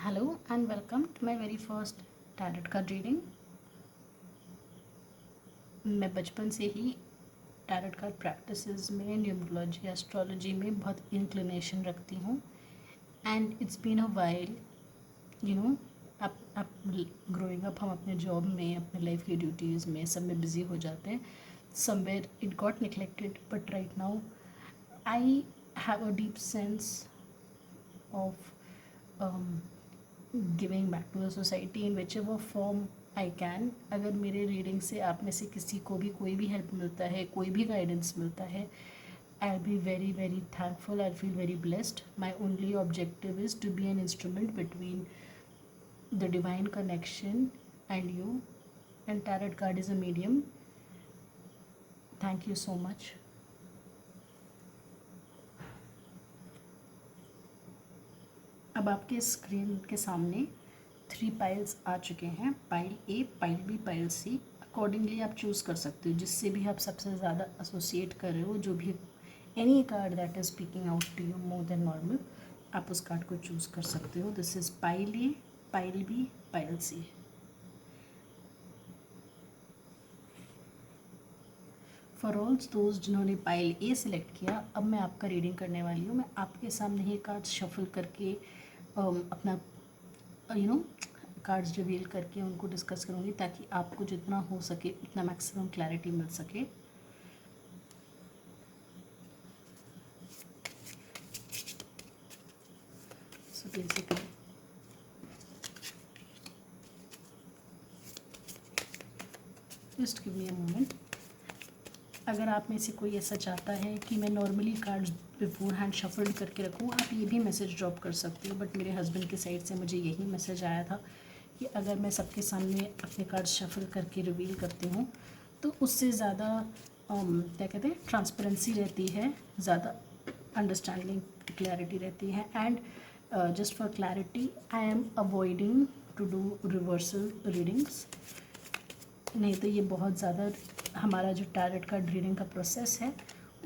Hello and welcome to my very first tarot card reading. मैं बचपन से ही टैरोट कार्ड प्रैक्टिसेस में न्यूमरोलॉजी एस्ट्रोलॉजी में बहुत इंक्लिनेशन रखती हूँ and it's been a while you know आप ग्रोइंग अप हम अपने जॉब में अपने लाइफ की ड्यूटीज़ में सब में बिज़ी हो जाते हैं. Somewhere it got neglected but right now I have a deep sense of giving back to the society in whichever form I can. अगर मेरे रीडिंग से आप में से किसी को भी कोई भी हेल्प मिलता है, कोई भी गाइडेंस मिलता है, I be very very thankful. I feel very blessed. My only objective is to be an instrument between the divine connection and you, and tarot card is a medium. Thank you so much. अब आपके screen के सामने 3 piles आ चुके हैं. Pile A, pile B, pile C. Accordingly आप choose कर सकते हो जिससे भी आप सबसे ज़्यादा एसोसिएट कर रहे हो, जो भी any card that is speaking out to you more than normal, आप उस कार्ड को चूज़ कर सकते हो. This is pile A, pile B, pile C. For all दोस्त जिन्होंने पाइल ए सिलेक्ट किया, अब मैं आपका रीडिंग करने वाली हूँ. मैं आपके सामने ही कार्ड्स शफल करके अपना कार्ड्स रिवील करके उनको डिस्कस करूँगी ताकि आपको जितना हो सके उतना मैक्सिमम क्लैरिटी मिल सके. So basically just give me a moment. अगर आप में से कोई ऐसा चाहता है कि मैं normally cards before hand shuffled करके रखूँ, आप ये भी मैसेज ड्रॉप कर सकते हो. बट मेरे हस्बैंड की साइड से मुझे यही मैसेज आया था कि अगर मैं सबके सामने अपने कार्ड्स शफल करके रिवील करती हूँ तो उससे ज़्यादा क्या कहते हैं, ट्रांसपेरेंसी रहती है, ज़्यादा अंडरस्टैंडिंग क्लैरिटी रहती है. And just for clarity I am avoiding to do reversal readings. नहीं तो ये बहुत ज़्यादा हमारा जो टैरोट कार्ड रीडिंग का प्रोसेस है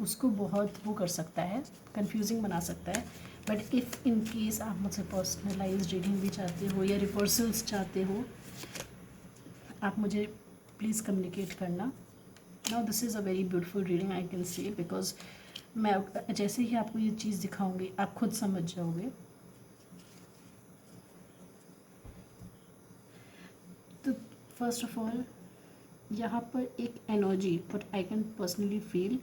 उसको बहुत वो कर सकता है, कंफ्यूजिंग बना सकता है. बट इफ़ इन केस आप मुझसे पर्सनलाइज रीडिंग भी चाहते हो या रिवर्सल्स चाहते हो, आप मुझे प्लीज़ कम्युनिकेट करना. Now this is a very beautiful reading I can say, because मैं जैसे ही आपको ये चीज़ दिखाऊंगी आप खुद समझ जाओगे. तो फर्स्ट ऑफ ऑल यहाँ पर एक energy but I can personally feel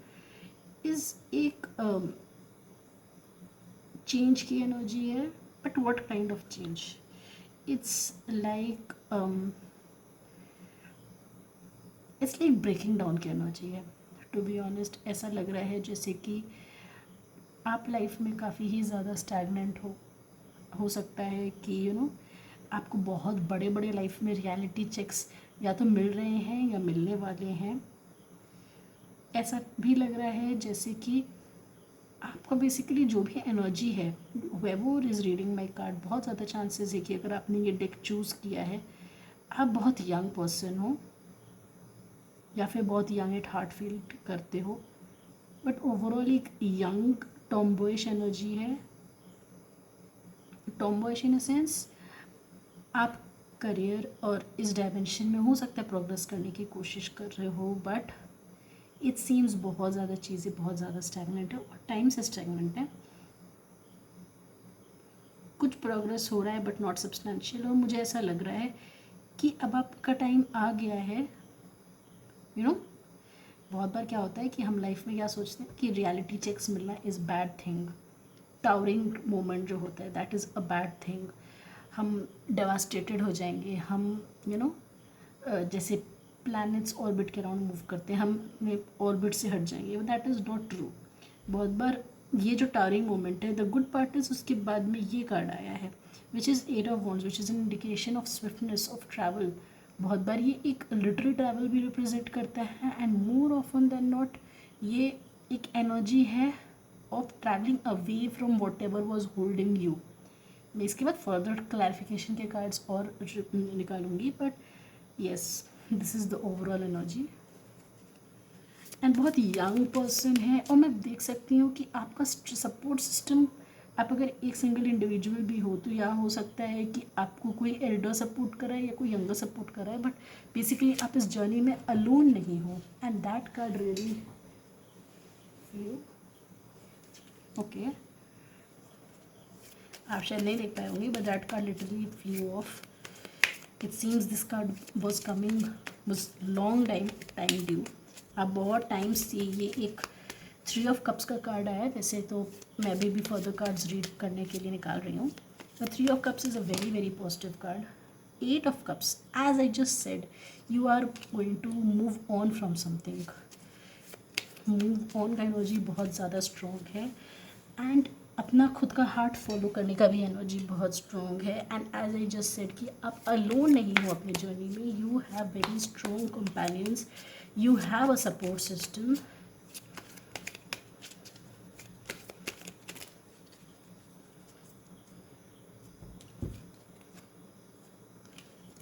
is एक चेंज की एनर्जी है. But what kind of change? It's like breaking down की एनर्जी है. टू बी ऑनेस्ट ऐसा लग रहा है जैसे कि आप लाइफ में काफ़ी ही ज़्यादा स्टैगनेंट हो सकता है कि आपको बहुत बड़े बड़े लाइफ में रियलिटी चेक्स या तो मिल रहे हैं या मिलने वाले हैं. ऐसा भी लग रहा है जैसे कि आपका बेसिकली जो भी एनर्जी है, whoever is reading my card, बहुत ज़्यादा चांसेस है कि अगर आपने ये डेक चूज़ किया है आप बहुत यंग पर्सन हो या फिर बहुत यंग एट हार्ट फील करते हो. बट ओवरऑल एक यंग टॉम्बॉयिश एनर्जी है. टॉम्बॉयिश इन अ सेंस आप करियर और इस डायमेंशन में हो सकता है प्रोग्रेस करने की कोशिश कर रहे हो, बट इट सीम्स बहुत ज़्यादा चीज़ें बहुत ज़्यादा स्टैगनेंट है और टाइम से स्टैगनेंट है. कुछ प्रोग्रेस हो रहा है बट नॉट सब्सटेंशियल, और मुझे ऐसा लग रहा है कि अब आपका टाइम आ गया है. बहुत बार क्या होता है कि हम लाइफ में क्या सोचते हैं कि रियलिटी चेक्स मिलना is bad thing. Towering moment जो होता है that is a bad thing. हम डेवास्टेटेड हो जाएंगे, हम जैसे प्लैनेट्स ऑर्बिट के अराउंड मूव करते हैं, हम ऑर्बिट से हट जाएंगे. That is not true. बहुत बार ये जो टावरिंग मोमेंट है, द गुड पार्ट इज़ उसके बाद में ये कार्ड आया है which is 8 of wands which is an indication of swiftness of travel. बहुत बार ये एक लिटरल ट्रैवल भी रिप्रेजेंट करता है and more often than not ये एक एनर्जी है of travelling away from whatever was holding you. मैं इसके बाद फर्दर क्लैरिफिकेशन के कार्ड्स और निकालूंगी, but yes this is the overall energy. And बहुत यंग पर्सन है और मैं देख सकती हूँ कि आपका सपोर्ट सिस्टम आप अगर एक सिंगल इंडिविजुअल भी हो तो या हो सकता है कि आपको कोई एल्डर सपोर्ट कर रहा है या कोई यंगर सपोर्ट कर रहा है, बट बेसिकली आप इस जर्नी में अलोन नहीं हो, and that card really few. Okay, आप शायद नहीं देख पाए होंगे, but that card literally few of. It seems this card was coming was long time due. आप बहुत टाइम से ये एक 3 ऑफ कप्स का कार्ड आया है। वैसे तो मैं भी फर्दर कार्ड्स रीड करने के लिए निकाल रही हूँ। The 3 of cups is a very very positive card. 8 of cups, as I just said, you are going to move on from something. Move on का एनर्जी बहुत ज़्यादा स्ट्रॉन्ग है, एंड अपना खुद का हार्ट फॉलो करने का भी एनर्जी बहुत स्ट्रॉन्ग है। And as I just said कि आप अलोन नहीं हो अपनी जर्नी में, you have very strong companions, you have a support system.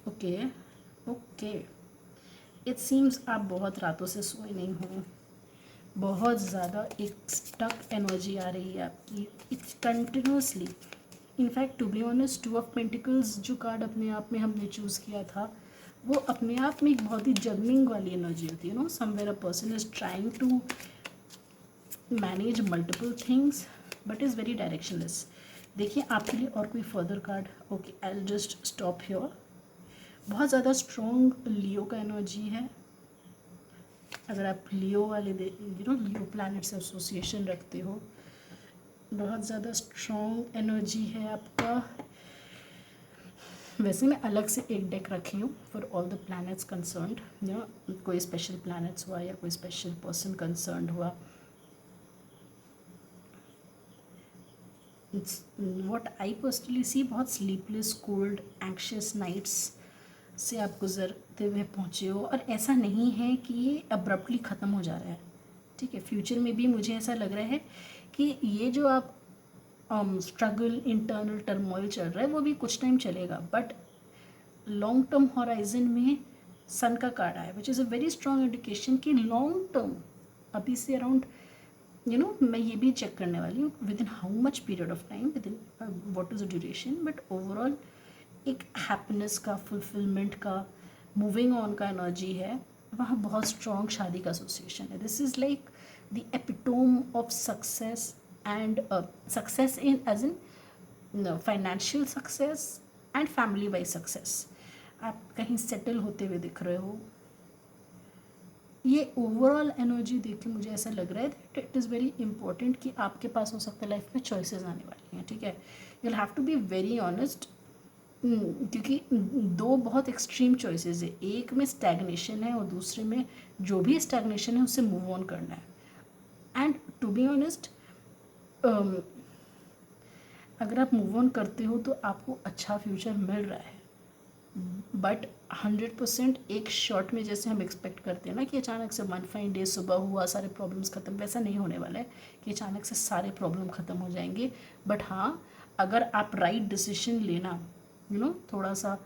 Okay okay, it seems आप बहुत रातों से सोए नहीं हो, बहुत ज़्यादा एक स्टक एनर्जी आ रही है आपकी, it's continuously. In fact to be honest, 2 of pentacles जो कार्ड अपने आप में हमने चूज़ किया था, वो अपने आप में एक बहुत ही जगनिंग वाली एनर्जी होती है। No, somewhere a person is trying to manage multiple things but is very directionless. देखिए आपके लिए और कोई further card. Okay, I will just stop here. बहुत ज़्यादा स्ट्रॉन्ग लियो का एनर्जी है। अगर आप लियो वाले लियो प्लैनेट से एसोसिएशन रखते हो, बहुत ज़्यादा स्ट्रॉन्ग एनर्जी है आपका। वैसे मैं अलग से एक डेक रखी हूँ for all the planets concerned. कोई स्पेशल प्लैनेट्स हुआ या कोई स्पेशल पर्सन कंसर्न्ड हुआ, व्हाट आई पर्सनली सी, बहुत स्लीपलेस, कोल्ड, एंक्शियस नाइट्स से आप गुजरते हुए पहुँचे हो, और ऐसा नहीं है कि ये अब्रप्टली ख़त्म हो जा रहा है। ठीक है, फ्यूचर में भी मुझे ऐसा लग रहा है कि ये जो आप स्ट्रगल, इंटरनल टर्मोइल चल रहा है, वो भी कुछ टाइम चलेगा, बट लॉन्ग टर्म हॉराइजन में सन का कार्ड आया, which is a very strong indication कि लॉन्ग टर्म, अभी से अराउंड मैं ये भी चेक करने वाली हूँ within how much period of time, within what is the duration, but overall एक हैप्पीनेस का, फुलफिलमेंट का, मूविंग ऑन का एनर्जी है। वहाँ बहुत स्ट्रॉन्ग शादी का एसोसिएशन है। This is like the epitome of success, and success in as in financial success and family wise success. आप कहीं सेटल होते हुए दिख रहे हो। ये ओवरऑल एनर्जी देख के मुझे ऐसा लग रहा है that it is very important कि आपके पास हो सकता है लाइफ में चॉइसेस आने वाली हैं। ठीक है, you will have to be very honest, क्योंकि 2 बहुत एक्सट्रीम चॉइसेस है। एक में स्टैग्नेशन है और दूसरे में जो भी स्टैग्नेशन है उससे मूव ऑन करना है। एंड टू बी ऑनेस्ट, अगर आप मूव ऑन करते हो तो आपको अच्छा फ्यूचर मिल रहा है, बट 100% एक शॉर्ट में जैसे हम एक्सपेक्ट करते हैं ना कि अचानक से वन फाइन डे सुबह हुआ सारे प्रॉब्लम्स ख़त्म, वैसा नहीं होने वाला है कि अचानक से सारे प्रॉब्लम ख़त्म हो जाएंगे। बट हाँ, अगर आप राइट डिसीजन लेना थोड़ा सा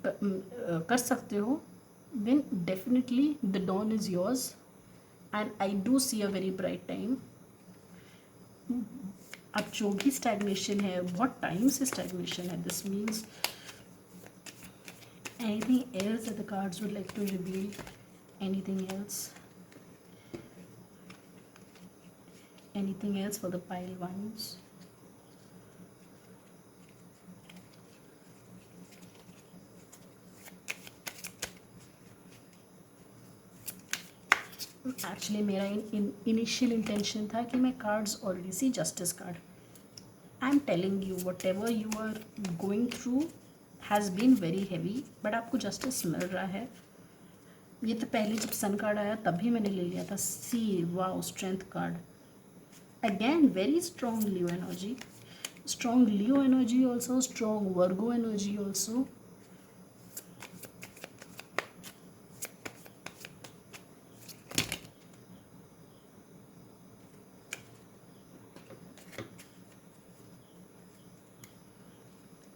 कर सकते हो, then definitely the dawn is yours, and I do see a very bright time. अब जो भी स्टैग्नेशन है, बहुत टाइम से स्टैग्नेशन है, this means anything else that the cards would like to reveal? Anything else? Anything else for the pile ones? Actually मेरा initial intention था कि मैं cards already see justice card. I am telling you whatever you are going through has been very heavy, but आपको justice मिल रहा है। ये तो पहले जब सन कार्ड आया तभी मैंने ले लिया था। See, wow, strength card again, very strong Leo energy, strong Leo energy also, strong Virgo energy also.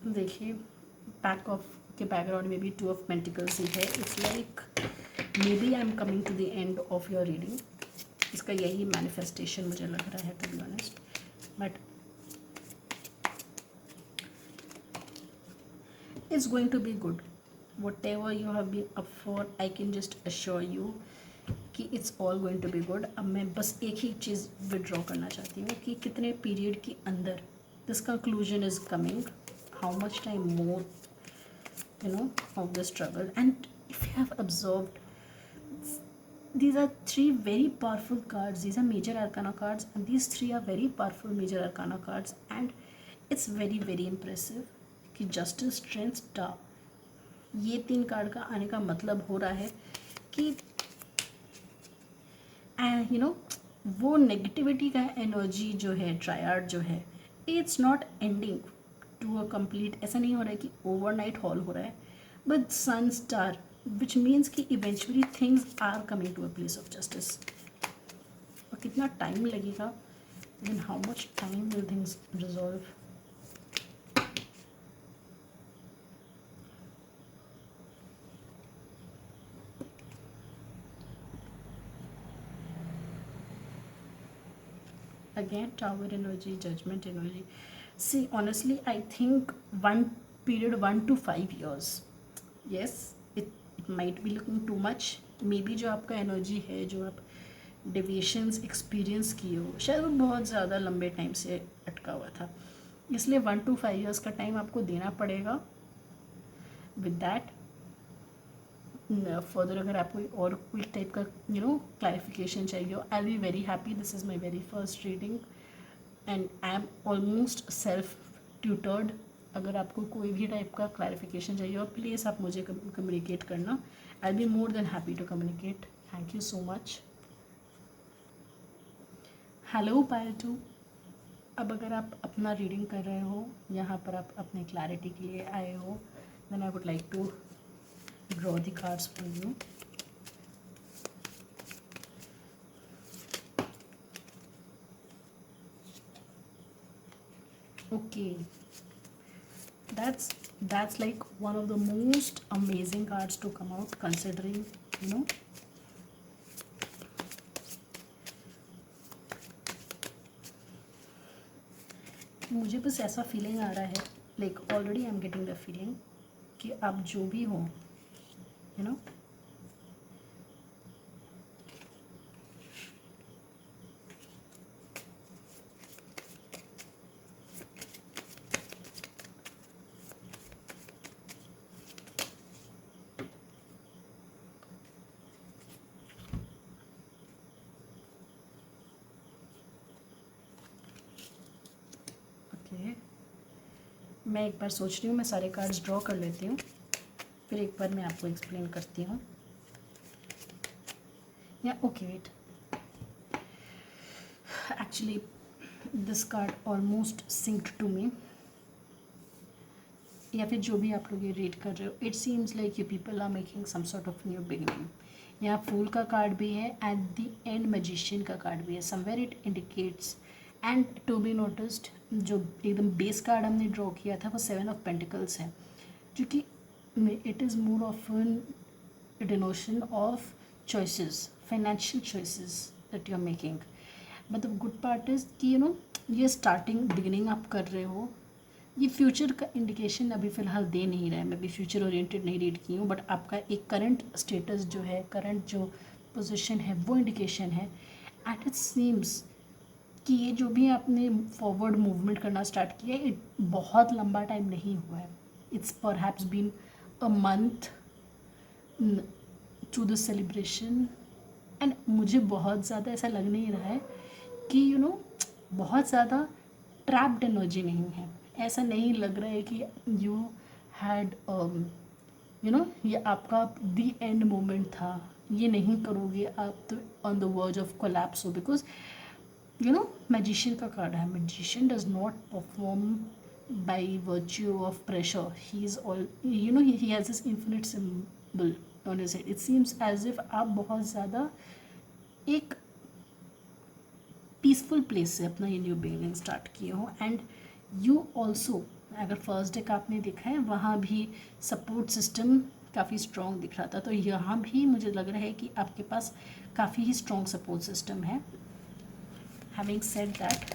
देखिए पैक ऑफ के बैकग्राउंड में भी 2 ऑफ पेंटिकल्स ही है. It's like maybe I am coming to the end of your reading. इसका यही manifestation मुझे लग रहा है to be honest. But It's going to be good. Whatever you have been up for, I can just assure you कि it's all going to be good. अब मैं बस एक ही चीज़ विड्रॉ करना चाहती हूँ कि कितने पीरियड के अंदर this conclusion is coming, how much time more of the struggle. And if you have observed, these are three very powerful cards. These are major arcana cards, and these three are very powerful major arcana cards. And it's very very impressive कि justice, strength, star, ये 3 card का आने का मतलब हो रहा है कि वो नेगेटिविटी का एनर्जी जो है, ट्रायड जो है, it's not ending to a complete. ऐसा नहीं हो रहा है कि ओवरनाइट हॉल हो रहा है, but sun star, which means कि eventually things are coming to a place of justice. और कितना टाइम लगेगा, then how much time will things resolve. Again, tower energy, judgment energy. See, honestly, I think one period 1 to 5 years. Yes, it might be looking too much. Maybe जो आपका energy है, जो आप deviations experience किए हो, शायद वो बहुत ज़्यादा लंबे टाइम से अटका हुआ था. इसलिए 1 to 5 years का टाइम आपको देना पड़ेगा. विद दैट फर्दर अगर आपको और कोई टाइप का क्लैरिफिकेशन चाहिए हो, I be very happy. This is my very first reading and I am almost self tutored. अगर आपको कोई भी टाइप का क्लैरिफिकेशन चाहिए हो, प्लीज़ आप मुझे कम्युनिकेट करना. I be more than happy to communicate. Thank you so much. Hello Payal too. अब अगर आप अपना रीडिंग कर रहे हो, यहाँ पर आप अपने क्लैरिटी के लिए आए हो, then I would like to draw the cards for you. Okay, that's like one of the most amazing cards to come out, considering मुझे बस ऐसा फीलिंग आ रहा है, like already I am getting the feeling कि आप जो भी हो, मैं एक बार सोच रही हूँ, मैं सारे कार्ड्स ड्रॉ कर लेती हूँ, फिर एक बार मैं आपको एक्सप्लेन करती हूँ. या okay wait, actually this card almost synced to me. या फिर जो भी आप लोग ये रीड कर रहे हो, it seems like you people are making some sort of new beginning. यहाँ फूल का कार्ड भी है, एट द एंड मैजिशियन का कार्ड भी है. Somewhere it indicates. And to be noticed, जो एकदम बेस कार्ड हमने ड्रॉ किया था वो 7 of Pentacles है, जो कि it is more of an denotation of choices, financial choices that you are making. But the good part is कि ये स्टार्टिंग बिगिनिंग आप कर रहे हो. ये फ्यूचर का इंडिकेशन अभी फ़िलहाल दे नहीं रहा है. मैं अभी फ्यूचर ओरिएंटेड नहीं रीड की हूँ, बट आपका एक करंट स्टेटस जो है, करंट जो पोजीशन है, वो इंडिकेशन है. एंड इट सीम्स कि ये जो भी आपने फॉरवर्ड मूवमेंट करना स्टार्ट किया है, बहुत लंबा टाइम नहीं हुआ है. It's perhaps been a month to the celebration. And मुझे बहुत ज़्यादा ऐसा लग नहीं रहा है कि बहुत ज़्यादा ट्रैप्ड एनर्जी नहीं है. ऐसा नहीं लग रहा है कि यू हैड ये आपका द एंड मोमेंट था, ये नहीं करोगे आप तो on the verge of collapse हो. बिकॉज मैजिशियन का कार्ड है. Magician does not perform by virtue of pressure. He is all he has this infinite symbol on his head. It seems as if आप बहुत ज़्यादा एक peaceful place से अपना ये न्यू बिगिनिंग स्टार्ट किए हो. एंड यू ऑल्सो, अगर फर्स्ट डे का आपने देखा है, वहाँ भी सपोर्ट सिस्टम काफ़ी स्ट्रॉन्ग दिख रहा था. तो यहाँ भी मुझे लग रहा है कि आपके पास काफ़ी ही स्ट्रॉन्ग सपोर्ट सिस्टम है. हैविंग सेड दैट,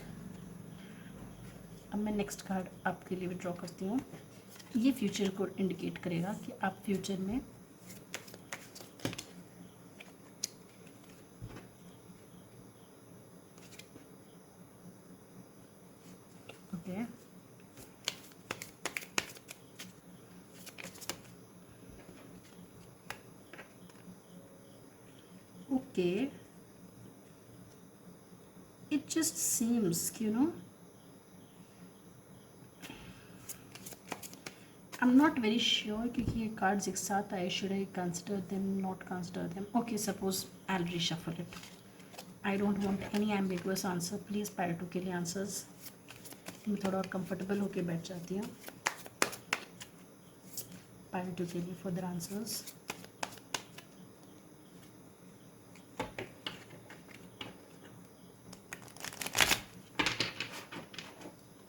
अब मैं नेक्स्ट कार्ड आपके लिए विड्रॉ करती हूँ. ये फ्यूचर को इंडिकेट करेगा कि आप फ्यूचर में okay okay it just seems I'm not very sure क्योंकि ये कार्ड्स एक साथ आए. should I consider them, not consider them? Okay, suppose I'll reshuffle it. I don't want any ambiguous answer. Please part 2 के लिए answers. मैं थोड़ा और कंफर्टेबल होके बैठ जाती हूँ पार्ट 2 के लिए फर्दर आंसर्स.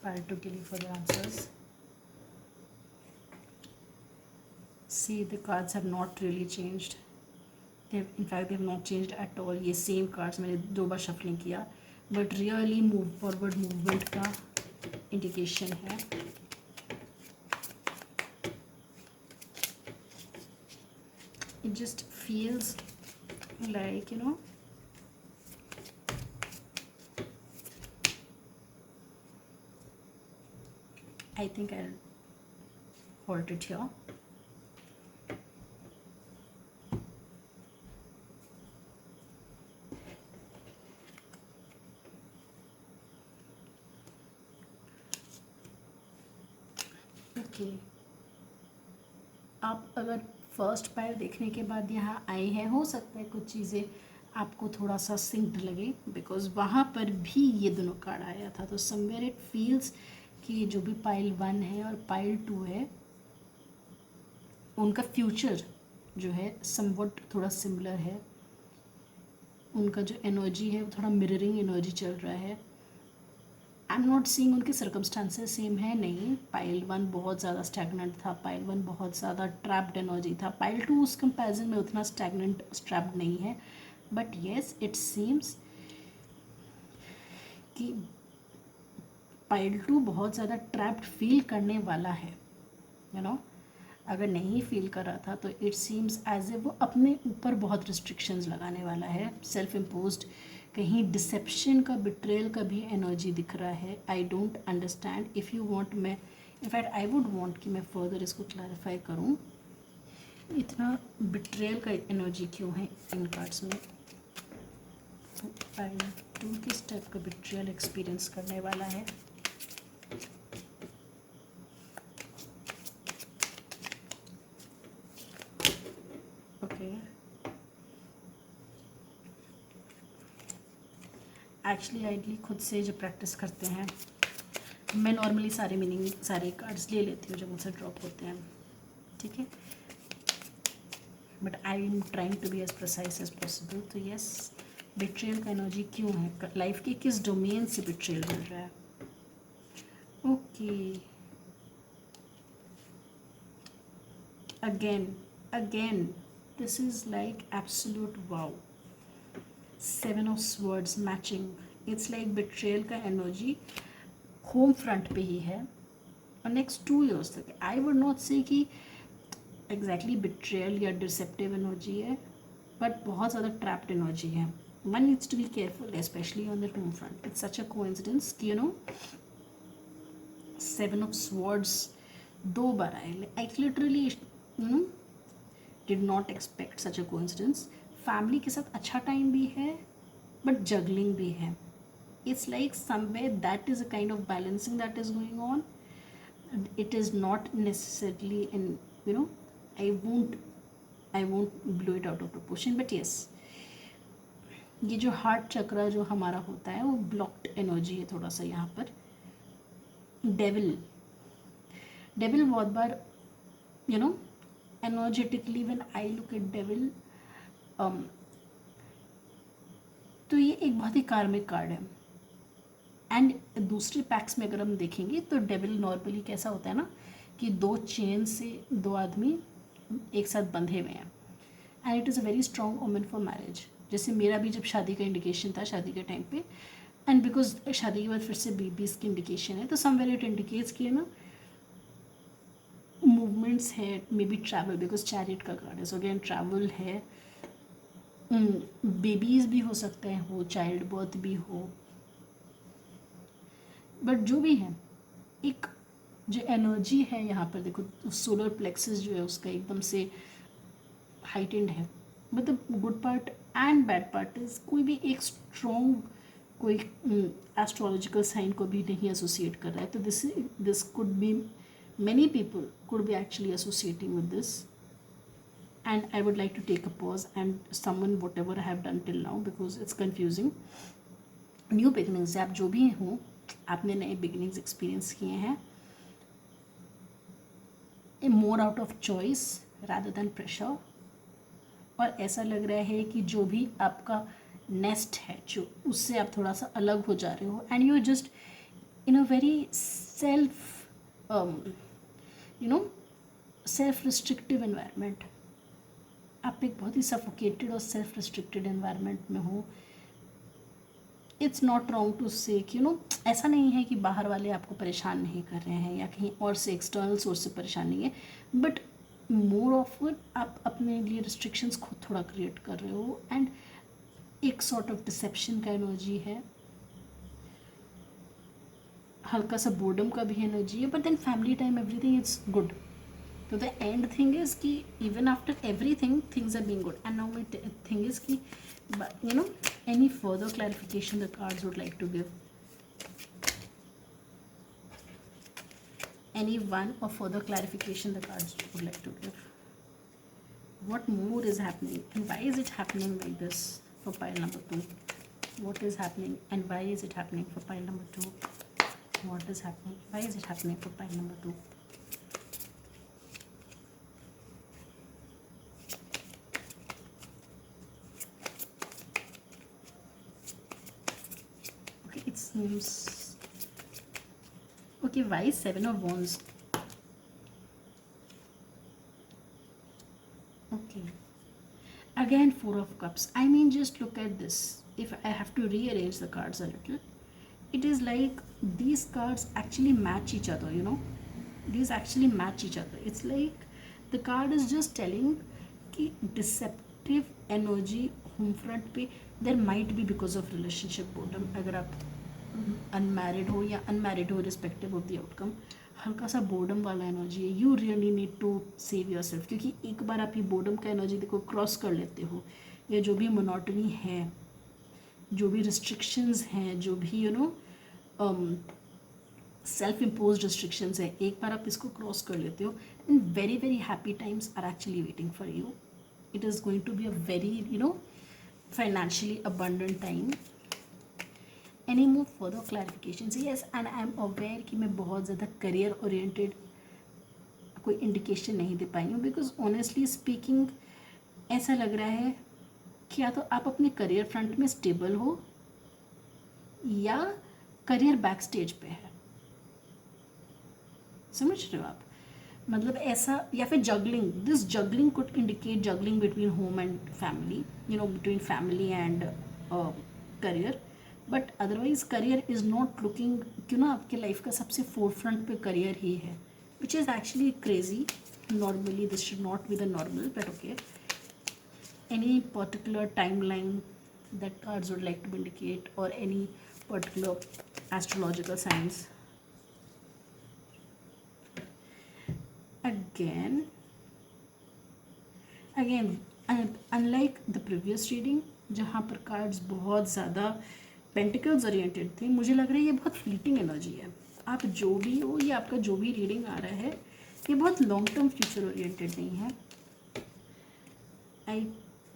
Part 2 के लिए further answers. See, the cards have not really changed. In fact, they have not changed at all. ये same cards मैंने 2 बार shuffling किया, but really move forward movement का indication है. It just feels like I think I'll hold it here. Okay. आप अगर first pile देखने के बाद यहाँ आए हैं, हो सकता है कुछ चीज़ें आपको थोड़ा सा सिंक्ड लगे, बिकॉज वहाँ पर भी ये दोनों कार्ड आया था. तो समवेयर इट फील्स कि जो भी पाइल 1 है और पाइल 2 है उनका फ्यूचर जो है समवट थोड़ा सिमिलर है. उनका जो एनर्जी है वो थोड़ा मिररिंग एनर्जी चल रहा है. आई एम नॉट सीइंग उनके सर्कमस्टांसेस सेम है, नहीं. पाइल 1 बहुत ज़्यादा स्टैगनेंट था, पाइल 1 बहुत ज़्यादा ट्रैप्ड एनर्जी था, पाइल 2 उस कंपैरिजन में उतना स्टैगनेंट ट्रैप्ड नहीं है. बट येस, इट सीम्स कि पाइल 2 बहुत ज़्यादा ट्रैप्ड फील करने वाला है. अगर नहीं फील कर रहा था तो इट सीम्स एज ए वो अपने ऊपर बहुत रिस्ट्रिक्शंस लगाने वाला है, सेल्फ इम्पोज्ड. कहीं डिसेप्शन का, बिट्रेयल का भी एनर्जी दिख रहा है. I don't understand. If you want, मैं इनफैक्ट आई वुड वांट कि मैं फर्दर इसको क्लैरिफाई करूं. इतना बिट्रेयल का एनर्जी क्यों है इन कार्ड्स में? पाइल 2 किस टाइप का बिट्रेयल एक्सपीरियंस करने वाला है? एक्चुअली आइडली खुद से जो प्रैक्टिस करते हैं, मैं नॉर्मली सारे मीनिंग, सारे कार्ड्स ले लेती हूँ जब मुझसे ड्रॉप होते हैं, ठीक है. But I am trying to be as precise as possible. तो येस, बिट्रेयल का एनर्जी क्यों है? लाइफ के किस डोमेन से बिट्रेयल मिल रहा है? Okay, again this is like absolute wow. 7 of swords matching. It's like betrayal का एनर्जी होम फ्रंट पे ही है और नेक्स्ट 2 years तक. आई वुड नॉट से कि एग्जैक्टली बिट्रेयल या डिसेप्टिव एनर्जी है, बट बहुत ज़्यादा ट्रैप्ड एनर्जी है. One needs to be careful specially on the home front. It's such a coincidence कि 7 ऑफ स्वर्ड्स 2 बार आए. I literally did not expect such a coincidence. Family के साथ अच्छा टाइम भी है बट जगलिंग भी है. It's like somewhere that is a kind of balancing that is going on. It is not necessarily in I won't blow it out of proportion, but yes, ये जो heart चक्रा जो हमारा होता है वो ब्लॉक्ड एनर्जी है थोड़ा सा यहाँ पर. डेविल बहुत बार energetically when I look at devil, तो ये एक बहुत ही कार्मिक कार्ड है. एंड दूसरे पैक्स में अगर हम देखेंगे तो डेविल नॉर्मली कैसा होता है ना कि 2 चेन से 2 आदमी एक साथ बंधे हुए हैं. And it is a very strong omen for marriage. जैसे मेरा भी जब शादी का इंडिकेशन था शादी के टाइम पे, एंड बिकॉज शादी के बाद फिर से बेबीज़ की इंडिकेशन है, तो समवेयर इट इंडिकेट्स कि मूवमेंट्स है, may be travel, because chariot का कार्ड है, सो अगेन ट्रैवल है, बेबीज़ भी हो सकते हैं, हो चाइल्ड बर्थ भी हो, बट जो भी है एक जो एनर्जी है यहाँ पर देखो, सोलर प्लेक्सस जो है उसका एकदम से हाइटेंड है, मतलब good part and bad part is कोई भी एक स्ट्रॉन्ग कोई एस्ट्रोलॉजिकल साइन को भी नहीं एसोसिएट कर रहा है, तो this could be many people could be actually associating with this, and I would like to take a pause and someone whatever I have done till now because it's confusing. New beginnings, आप जो भी हो, आपने नए beginnings experience किए हैं, more out of choice rather than pressure, और ऐसा लग रहा है कि जो भी आपका नेस्ट है जो उससे आप थोड़ा सा अलग हो जा रहे हो, and you are just in a very self self restrictive environment, आप एक बहुत ही सफोकेटेड और सेल्फ रिस्ट्रिक्टेड एनवायरनमेंट में हो. इट्स नॉट रॉन्ग टू से ऐसा नहीं है कि बाहर वाले आपको परेशान नहीं कर रहे हैं या कहीं और से एक्सटर्नल सोर्स से परेशान नहीं है, बट मोर ऑफ आप अपने लिए रिस्ट्रिक्शंस खुद थोड़ा क्रिएट कर रहे हो, एंड एक सॉर्ट ऑफ डिसेप्शन का एनर्जी है, हल्का सा बोर्डम का भी एनर्जी है, but then family time everything it's good. तो द एंड थिंग इज कि even after everything things are being good, and now my thing is कि any further clarification the cards would like to give, any one or further clarification the cards would like to give. What more is happening and why is it happening like this for pile number 2? What is happening and why is it happening for pile number 2? What is happening? Why is it happening for pile number 2? Okay, it seems okay. Why 7 of Wands? Okay, again 4 of Cups. I mean, just look at this. If I have to rearrange the cards a little, it is like these cards actually match each other, these actually match each other. It's like the card is just telling कि deceptive energy home front पे there might be because of relationship boredom. अगर आप unmarried हो या unmarried हो, respective of the outcome, हल्का सा boredom वाला एनर्जी है. You really need to save your self, क्योंकि एक बार आप ये बोर्डम का एनर्जी देखो क्रॉस कर लेते हो, या जो भी मोनोटनी है, जो भी रिस्ट्रिक्शंस हैं, जो भी सेल्फ इम्पोज रिस्ट्रिक्शंस है, एक बार आप इसको क्रॉस कर लेते हो, and very very happy times are actually waiting for you. It is going to be a very financially abundant time. Any more further clarifications? Yes, and I am aware कि मैं बहुत ज़्यादा करियर ओरिएंटेड कोई indication नहीं दे पाई हूँ, because honestly speaking ऐसा लग रहा है कि या तो आप अपने करियर फ्रंट में स्टेबल हो या करियर बैक स्टेज पे है. समझ रहे हो आप? मतलब ऐसा, या फिर juggling. This juggling could indicate juggling between home and family, between family and career, but otherwise career is not looking, आपके लाइफ का सबसे फोर फ्रंट पे करियर ही है, which is actually crazy. Normally this should not be the normal, but okay. Any particular timeline that cards would like to indicate, और any particular astrological science? again unlike the previous reading जहाँ पर cards बहुत ज़्यादा pentacles oriented थे, मुझे लग रहा है ये बहुत फ्लीटिंग एनर्जी है. आप जो भी हो, ये आपका जो भी रीडिंग आ रहा है, ये बहुत लॉन्ग टर्म फ्यूचर ओरिएंटेड नहीं है. I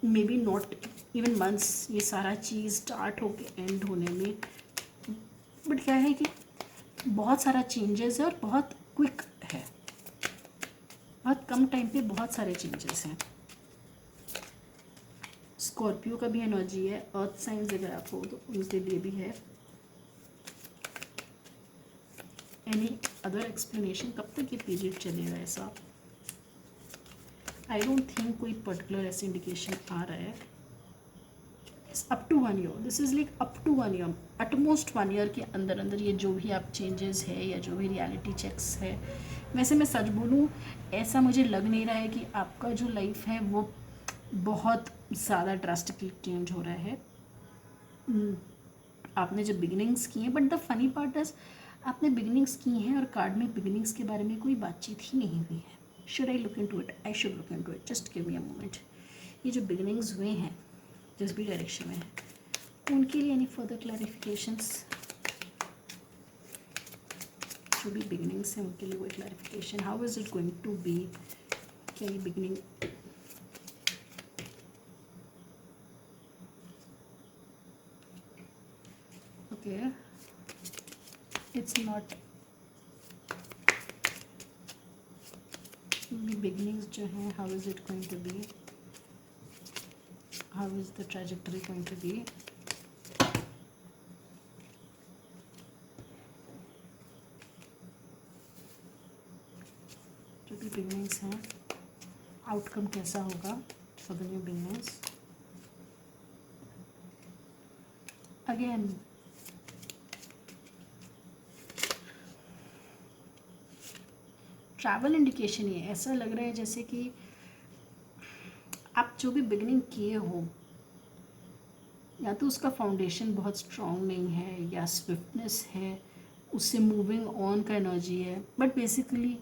may be not even months, ये सारा चीज़ स्टार्ट होके एंड होने में, बट क्या है कि बहुत सारा चेंजेस है और बहुत क्विक है, बहुत कम टाइम पे बहुत सारे चेंजेस हैं. स्कॉर्पियो का भी एनर्जी है, अर्थ साइंस अगर आप हो तो उनके लिए भी है. Any other explanation? कब तक ये पीरियड चलेगा ऐसा? आई डोंट थिंक कोई पर्टिकुलर ऐसे इंडिकेशन आ रहा है. Up to 1 year, this is like up to 1 year, at most 1 year के अंदर अंदर ये जो भी आप चेंजेस है या जो भी रियलिटी चेक्स है वैसे मैं सच बोलूँ, ऐसा मुझे लग नहीं रहा है कि आपका जो लाइफ है वो बहुत ज़्यादा ड्रास्टिकली चेंज हो रहा है। आपने जब बिगिनिंग्स की हैं, but the funny part is आपने बिगिनिंग्स की हैं और कार्ड में बिगिनिंग्स के बारे में कोई बातचीत ही नहीं हुई है। Should I look into it? I should look into it, just give me a moment. ये जो बिगिनिंग्स हुए हैं जिस भी डायरेक्शन में है, उनके लिए एनी फर्दर क्लैरिफिकेशंस? जो भी बिगिनिंग्स हैं उनके लिए कोई clarification? How is it going to be? क्या ये beginning okay, it's not beginnings जो हैं, how is it going to be? How is the trajectory going to be? जो भी बिगिनिंग्स हैं, आउटकम कैसा होगा for the new beginnings? Again travel indication ही है। ऐसा लग रहा है जैसे कि आप जो भी बिगिनिंग किए हो, या तो उसका फाउंडेशन बहुत स्ट्रॉन्ग नहीं है, या स्विफ्टनेस है, उससे मूविंग ऑन का एनर्जी है, बट बेसिकली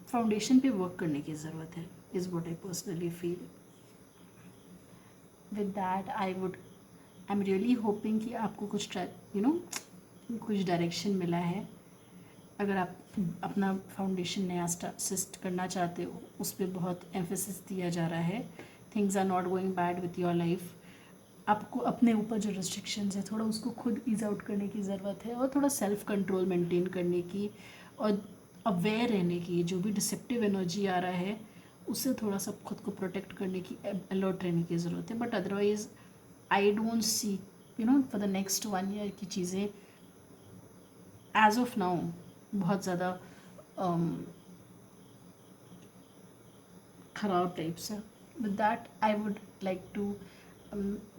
फाउंडेशन पे वर्क करने की ज़रूरत है, is what I personally feel. With that I am really hoping कि आपको कुछ कुछ डायरेक्शन मिला है। अगर आप अपना फाउंडेशन नया सिस्ट करना चाहते हो, उस पर बहुत एम्फेसिस दिया जा रहा है। Things are not going bad with your life. आपको अपने ऊपर जो रिस्ट्रिक्शंस है थोड़ा उसको खुद ईज आउट करने की ज़रूरत है, और थोड़ा सेल्फ कंट्रोल मेंटेन करने की, और अवेयर रहने की। जो भी डिसेप्टिव एनर्जी आ रहा है उससे थोड़ा सा खुद को प्रोटेक्ट करने की, अलर्ट रहने की ज़रूरत है। But otherwise I don't see for the next 1 year की चीज़ें एज ऑफ नाउ बहुत ज़्यादा ख़राब टाइप्स है। With that I would like to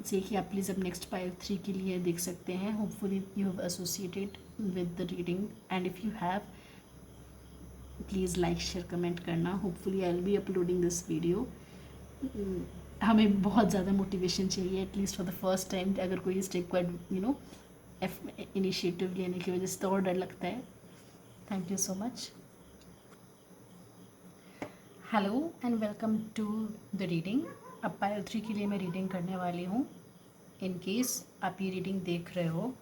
say कि आप प्लीज़ अब नेक्स्ट पाइल 3 के लिए देख सकते हैं। Hopefully you have associated with the reading, and if you have, please like share comment करना। Hopefully I will be uploading this video. हमें बहुत ज़्यादा मोटिवेशन चाहिए, at least for the first time. अगर कोई स्टेप को इनिशिएटिव लेने की वजह से तो और डर लगता है। Thank you so much. Hello and welcome to the reading. अब पायल 3 के लिए मैं रीडिंग करने वाली हूँ। इन केस आप ये रीडिंग देख रहे हो,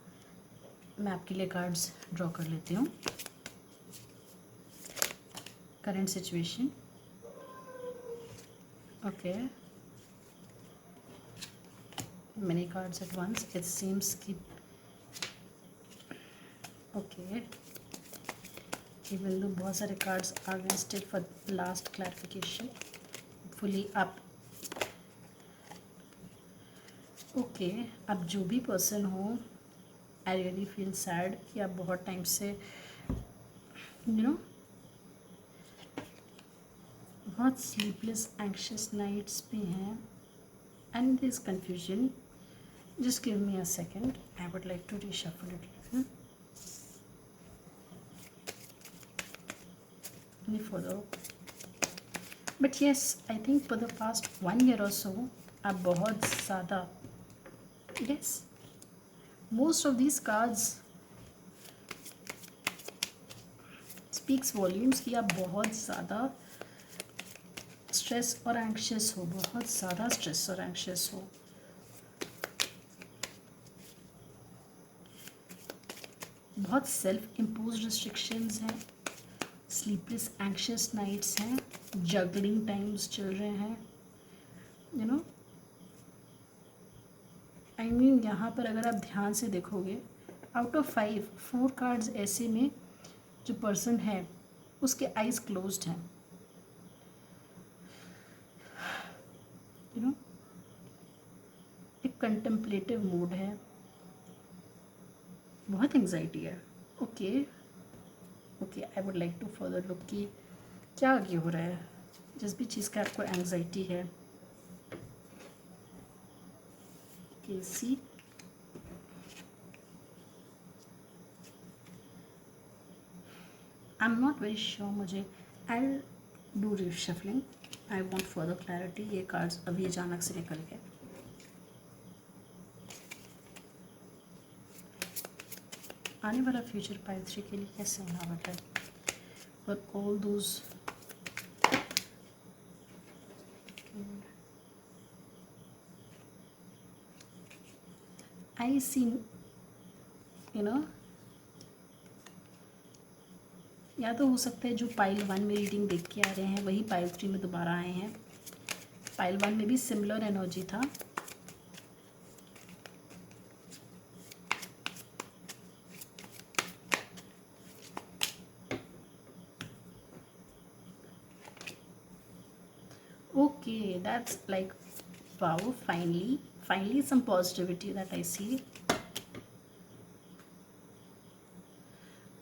मैं आपके लिए कार्ड्स ड्रॉ कर लेती हूँ। Current situation, okay, many cards at once, it seems कि ओके, इवन दो बहुत सारे कार्ड्स आ गए, still for last clarification fully आप ओके। अब जो भी पर्सन हो, आई रियली फील सैड कि आप बहुत टाइम से बहुत स्लीपलेस एंक्शियस नाइट्स पे हैं, and this confusion. Just give me a second. I would like to reshuffle it a little. Any further? But yes, I think for the past 1 year or so, आप बहुत ज़्यादा, yes, most of these cards speaks volumes कि आप बहुत ज़्यादा stress और anxious हो, बहुत ज़्यादा स्ट्रेस और एंक्शियस हो। बहुत सेल्फ इम्पोज रिस्ट्रिक्शंस हैं, स्लीपलेस एंक्शियस नाइट्स हैं, जगलिंग टाइम्स चल रहे हैं, आई मीन यहाँ पर अगर आप ध्यान से देखोगे, आउट ऑफ 5 4 कार्ड्स ऐसे में जो पर्सन है उसके आइज़ क्लोज्ड हैं, एक कंटेम्पलेटिव मूड है, बहुत एंग्जाइटी है। Okay, I would like to further look कि क्या आगे हो रहा है। जिस भी चीज़ का आपको एंग्जाइटी है, see I am not very sure, मुझे I do reshuffling, I want further clarity. ये कार्ड्स अभी अचानक से निकल गए। आने वाला फ्यूचर पाइल 3 के लिए कैसे होना बता है, और all those I see you know, या तो हो सकता है जो पाइल 1 में रीडिंग देख के आ रहे हैं वही पाइल 3 में दोबारा आए हैं। पाइल 1 में भी सिमिलर एनर्जी था। Okay, that's like, wow, finally some positivity that I see,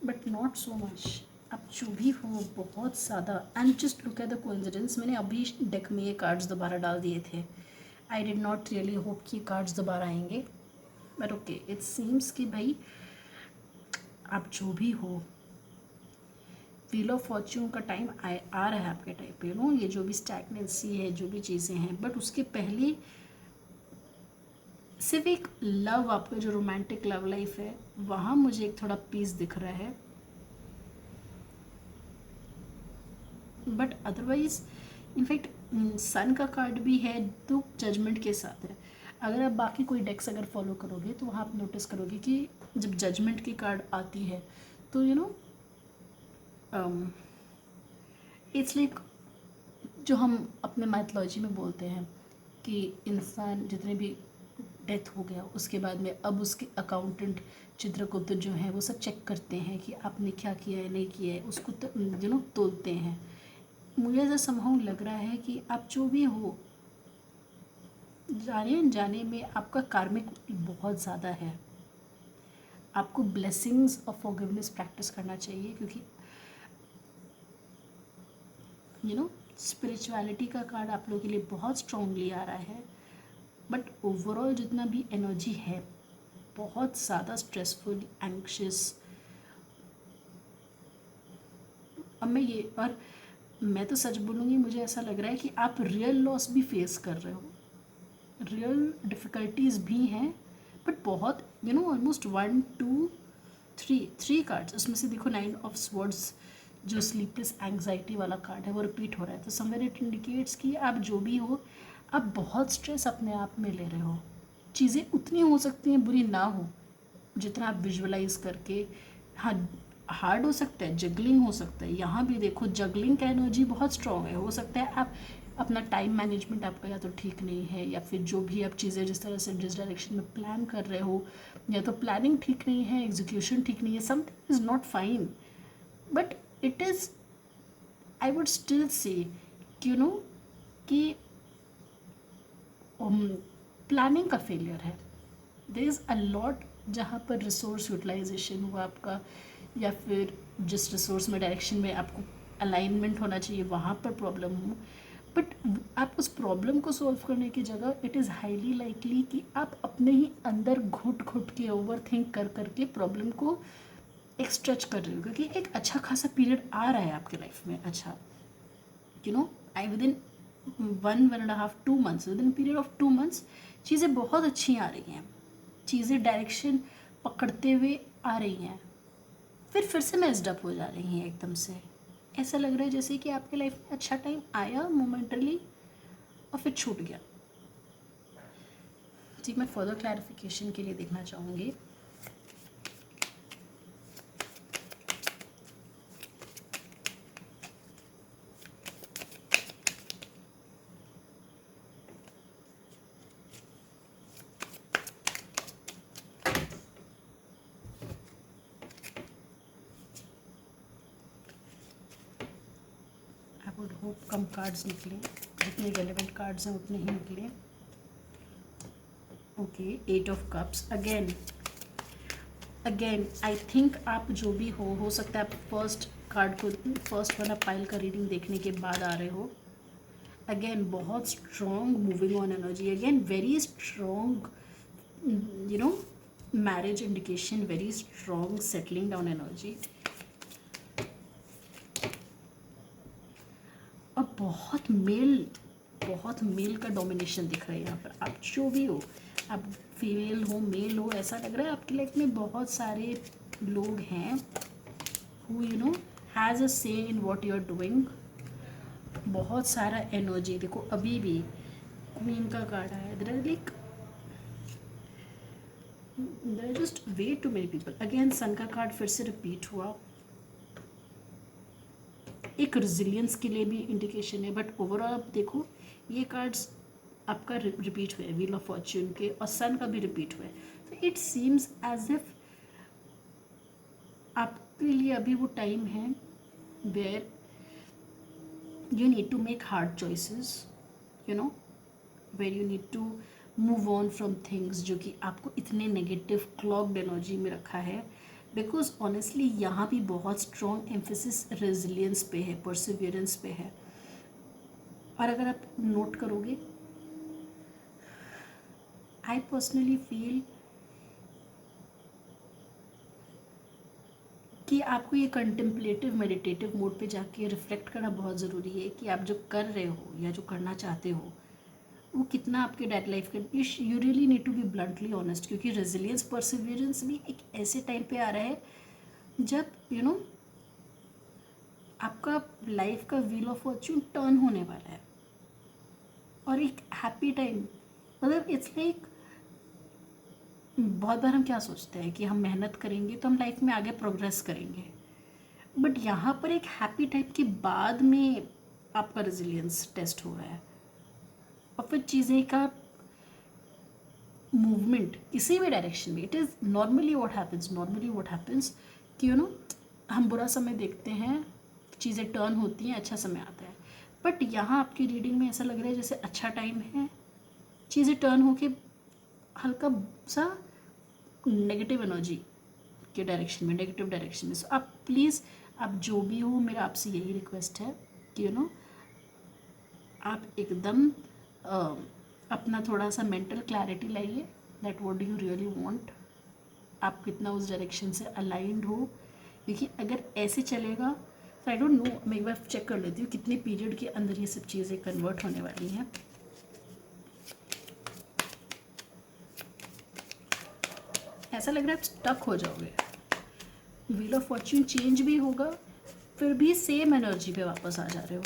but not so much. अब जो भी हो बहुत ज़्यादा, and just look at the coincidence, मैंने अभी डेक में ये कार्ड्स दोबारा डाल दिए थे। I did not really hope कि कार्ड्स दोबारा आएंगे, बट ओके, इट सीम्स कि भाई आप जो भी हो, व्हील ऑफ फॉर्च्यून का टाइम आ रहा है आपके टाइम पे। नो, ये जो भी स्टैग्नेंसी है, जो भी चीज़ें हैं, बट उसके पहले सिर्फ एक लव, आपका जो रोमांटिक लव लाइफ है वहाँ मुझे एक थोड़ा पीस दिख रहा है, बट अदरवाइज इनफैक्ट सन का कार्ड भी है तो जजमेंट के साथ है। अगर आप बाकी कोई डेक्स अगर फॉलो करोगे तो वहाँ आप नोटिस करोगे कि जब जजमेंट की कार्ड आती है तो यू नो इट्स लाइक, जो हम अपने मैथोलॉजी में बोलते हैं कि इंसान जितने भी डेथ हो गया उसके बाद में अब उसके अकाउंटेंट चित्रगुप्त जो हैं वो सब चेक करते हैं कि आपने क्या किया है, नहीं किया है, उसको यू नो तोलते हैं। मुझे ऐसा समहाउ लग रहा है कि आप जो भी हो, जाने अनजाने में आपका कार्मिक बहुत ज़्यादा है। आपको ब्लेसिंग्स और फॉरगिवनेस प्रैक्टिस करना चाहिए, क्योंकि यू नो स्पिरिचुअलिटी का कार्ड आप लोगों के लिए बहुत स्ट्रांगली आ रहा है, बट ओवरऑल जितना भी एनर्जी है बहुत ज़्यादा स्ट्रेसफुल, एंक्शियस। अब मैं तो सच बोलूँगी, मुझे ऐसा लग रहा है कि आप रियल लॉस भी फेस कर रहे हो, रियल डिफ़िकल्टीज भी हैं, बट बहुत यू नो ऑलमोस्ट 1 2 3 कार्ड्स, उसमें से देखो 9 ऑफ स्वॉर्ड्स जो स्लीपलेस एंग्जाइटी वाला कार्ड है वो रिपीट हो रहा है। तो समवेयर इट इंडिकेट्स कि आप जो भी हो, आप बहुत स्ट्रेस अपने आप में ले रहे हो। चीज़ें उतनी हो सकती हैं बुरी ना हो जितना आप विजुअलाइज करके, हाँ हार्ड हो सकता है, जगलिंग हो सकता है। यहाँ भी देखो जगलिंग का एनर्जी बहुत स्ट्रॉन्ग है। हो सकता है आप अपना टाइम मैनेजमेंट आपका या तो ठीक नहीं है, या फिर जो भी आप चीज़ें जिस तरह से जिस डायरेक्शन में प्लान कर रहे हो, या तो प्लानिंग ठीक नहीं है, एग्जीक्यूशन ठीक नहीं है, something is not fine, but it is, I would still say you know कि प्लानिंग का फेलियर है। देयर इज़ अ लॉट जहाँ पर रिसोर्स यूटिलाइजेशन हुआ आपका, या फिर जिस रिसोर्स में डायरेक्शन में आपको अलाइनमेंट होना चाहिए वहाँ पर प्रॉब्लम हो, बट आप उस प्रॉब्लम को सॉल्व करने की जगह इट इज़ हाईली लाइकली कि आप अपने ही अंदर घुट घुट के ओवर थिंक कर करके प्रॉब्लम को एक स्ट्रेच कर रहे हो, क्योंकि एक अच्छा खासा पीरियड आ रहा है आपके लाइफ में। अच्छा, you know I with in 1.5 2 months, with in period of 2 months चीज़ें बहुत अच्छी आ रही हैं, चीज़ें डायरेक्शन पकड़ते हुए आ रही हैं, फिर से मेस्ड अप हो जा रही हैं एकदम से। ऐसा लग रहा है जैसे कि आपके लाइफ में अच्छा टाइम आया मोमेंटली और फिर छूट गया। जी, मैं फर्दर क्लैरिफिकेशन के लिए देखना चाहूँगी। I would hope come cards निकले, जितने रेलेवेंट कार्ड्स हैं उतने ही निकले। Okay, 8 of cups again I think आप जो भी हो सकता है आप फर्स्ट कार्ड को, फर्स्ट वाला पाइल का रीडिंग देखने के बाद आ रहे हो। अगेन बहुत strong moving on energy, again very strong you know marriage indication, very strong settling down energy. बहुत मेल का डोमिनेशन दिख रहा है यहाँ पर। आप जो भी हो, आप फीमेल हो मेल हो, ऐसा लग रहा है आपकी लाइफ में बहुत सारे लोग हैं who you know has a say in what you are doing. बहुत सारा एनर्जी देखो, अभी भी क्वीन का कार्ड आया, there are just way too many people. Again sun का कार्ड फिर से रिपीट हुआ, एक रेजिलियंस के लिए भी इंडिकेशन है, बट ओवरऑल आप देखो ये कार्ड्स आपका रिपीट हुआ है, व्हील ऑफ फॉर्च्यून के और सन का भी रिपीट हुआ है। तो इट सीम्स एज इफ आपके लिए अभी वो टाइम है where you need to make hard choices, you know, where you need to move on from things जो कि आपको इतने नेगेटिव क्लॉग्ड एनर्जी में रखा है। बिकॉज ऑनेस्टली यहाँ भी बहुत स्ट्रॉन्ग एम्फेसिस रेजिलियंस पे है, परसिवियरेंस पे है। और अगर आप नोट करोगे, आई पर्सनली फील कि आपको ये कंटेम्पलेटिव मेडिटेटिव मोड पे जाके रिफ्लेक्ट करना बहुत ज़रूरी है कि आप जो कर रहे हो या जो करना चाहते हो वो कितना आपके डेड लाइफ के। You really need to be bluntly honest, क्योंकि रेजिलियंस परसिवियरेंस भी एक ऐसे टाइम पे आ रहा है जब यू नो आपका लाइफ का व्हील ऑफ फॉर्च्यून टर्न होने वाला है। और एक हैप्पी टाइम, मतलब इट्स लाइक बहुत बार हम क्या सोचते हैं कि हम मेहनत करेंगे तो हम लाइफ में आगे प्रोग्रेस करेंगे, बट यहाँ पर एक हैप्पी टाइप के बाद में आपका रेजिलियंस टेस्ट हो रहा है। और फिर चीज़ें का मूवमेंट किसी भी डायरेक्शन में, it is normally what happens कि यू नो हम बुरा समय देखते हैं, चीज़ें टर्न होती हैं, अच्छा समय आता है। बट यहाँ आपकी रीडिंग में ऐसा लग रहा है जैसे अच्छा टाइम है, चीज़ें टर्न होके हल्का सा नेगेटिव एनर्जी के डायरेक्शन में, नेगेटिव डायरेक्शन में। सो आप प्लीज़, आप जो भी हो, मेरा आपसे यही रिक्वेस्ट है कि यू नो आप एकदम अपना थोड़ा सा मेंटल क्लैरिटी लाइए, that what do you really want, आप कितना उस डायरेक्शन से अलाइंड हो। क्योंकि अगर ऐसे चलेगा तो आई डोंट नो, मैं एक बार चेक कर लेती हूँ कितने पीरियड के अंदर ये सब चीज़ें कन्वर्ट होने वाली हैं। ऐसा लग रहा है आप स्टक हो जाओगे, व्हील ऑफ फॉर्च्यून चेंज भी होगा, फिर भी सेम एनर्जी पे वापस आ जा रहे हो।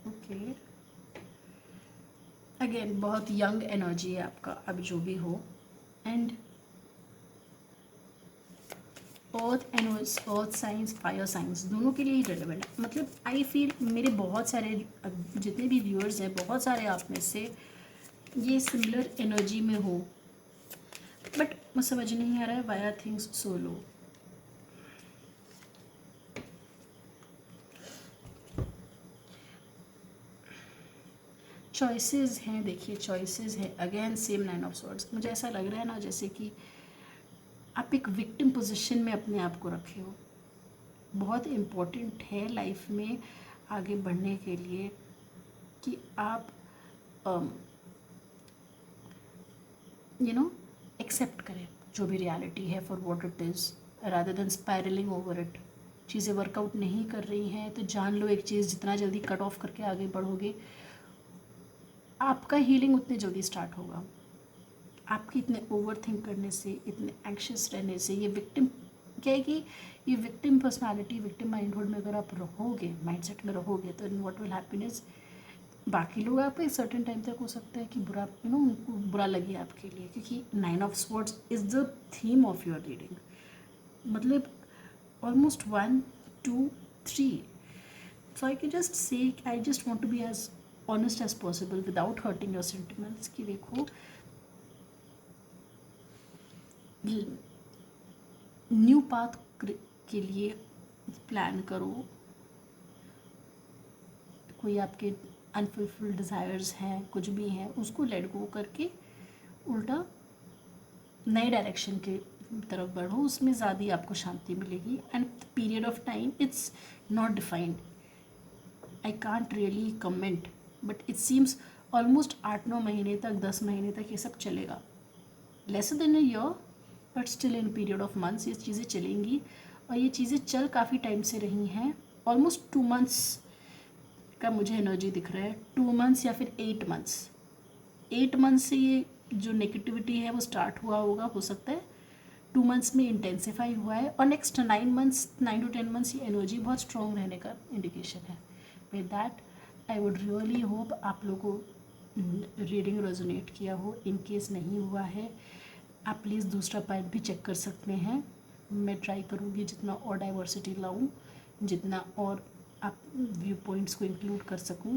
ओके, अगेन बहुत यंग एनर्जी है आपका, अब जो भी हो। And earth science, fire science दोनों के लिए ही रेलेवेंट है। मतलब आई फील मेरे बहुत सारे जितने भी व्यूअर्स हैं, बहुत सारे आप में से ये सिमिलर एनर्जी में हो, बट मुझे समझ नहीं आ रहा है why are things so low. Choices हैं, देखिए चॉइसेस हैं, अगेन सेम 9 ऑफ सॉर्ड्स। मुझे ऐसा लग रहा है ना जैसे कि आप एक विक्टिम पोजीशन में अपने आप को रखे हो। बहुत इम्पोर्टेंट है लाइफ में आगे बढ़ने के लिए कि आप यू नो एक्सेप्ट करें जो भी रियलिटी है for what it is, rather than spiralling over it. चीज़ें वर्कआउट नहीं कर रही हैं तो जान लो एक चीज़, जितना जल्दी कट ऑफ करके आगे बढ़ोगे आपका हीलिंग उतने जल्दी स्टार्ट होगा। आपके इतने ओवर थिंक करने से, इतने एंक्शियस रहने से, ये विक्टिम क्या है कि ये विक्टिम पर्सनालिटी, विक्टिम माइंडहुड में अगर आप रहोगे, माइंडसेट में रहोगे, तो व्हाट विल हैपन इज बाकी लोग आपको एक सर्टेन टाइम तक हो सकता है कि बुरा यू नो उनको बुरा लगे आपके लिए, क्योंकि 9 of swords is the theme of your reading. मतलब almost 1 2 3। So I can just say I just want to be as honest as possible without hurting your sentiments कि देखो न्यू पाथ के लिए प्लान करो। कोई आपके अनफुलफिल्ड डिज़ायर्स हैं, कुछ भी हैं, उसको लेट गो करके उल्टा नए डायरेक्शन के तरफ बढ़ो, उसमें ज़्यादा आपको शांति मिलेगी। And period of time it's not defined, I can't really comment but it seems almost 8-9 महीने तक, 10 महीने तक ये सब चलेगा. Lesser than a year but still in period of months ये चीज़ें चलेंगी. और ये चीज़ें चल काफ़ी टाइम से रही हैं. ऑलमोस्ट 2 मंथ्स का मुझे एनर्जी दिख रहा है. 2 मंथ्स या फिर 8 मंथ्स. 8 मंथ्स से ये जो नेगेटिविटी है वो स्टार्ट हुआ होगा, हो सकता है 2 मंथ्स में इंटेंसिफाई हुआ है. और नेक्स्ट 9 मंथ्स, 9 to 10 मंथ्स ये एनर्जी बहुत स्ट्रॉन्ग रहने का इंडिकेशन है. With that I would really hope आप लोगों को रीडिंग रेजोनेट किया हो. इन केस नहीं हुआ है आप प्लीज़ दूसरा पार्ट भी चेक कर सकते हैं. मैं ट्राई करूँगी जितना और डाइवर्सिटी लाऊँ, जितना और आप व्यू पॉइंट्स को इंक्लूड कर सकूँ.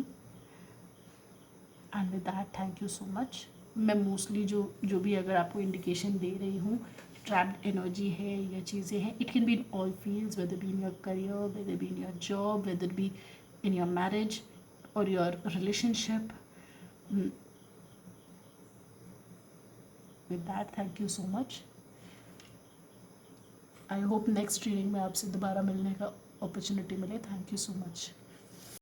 And with that thank you so much. मैं मोस्टली जो भी अगर आपको इंडिकेशन दे रही हूँ, ट्रैप्ड एनर्जी है या चीज़ें हैं, it can be in all fields, whether be in your career, whether be in your job, whether be in your marriage और your relationship. With that thank you so much. I hope next reading में आपसे दोबारा मिलने का opportunity मिले. Thank you so much.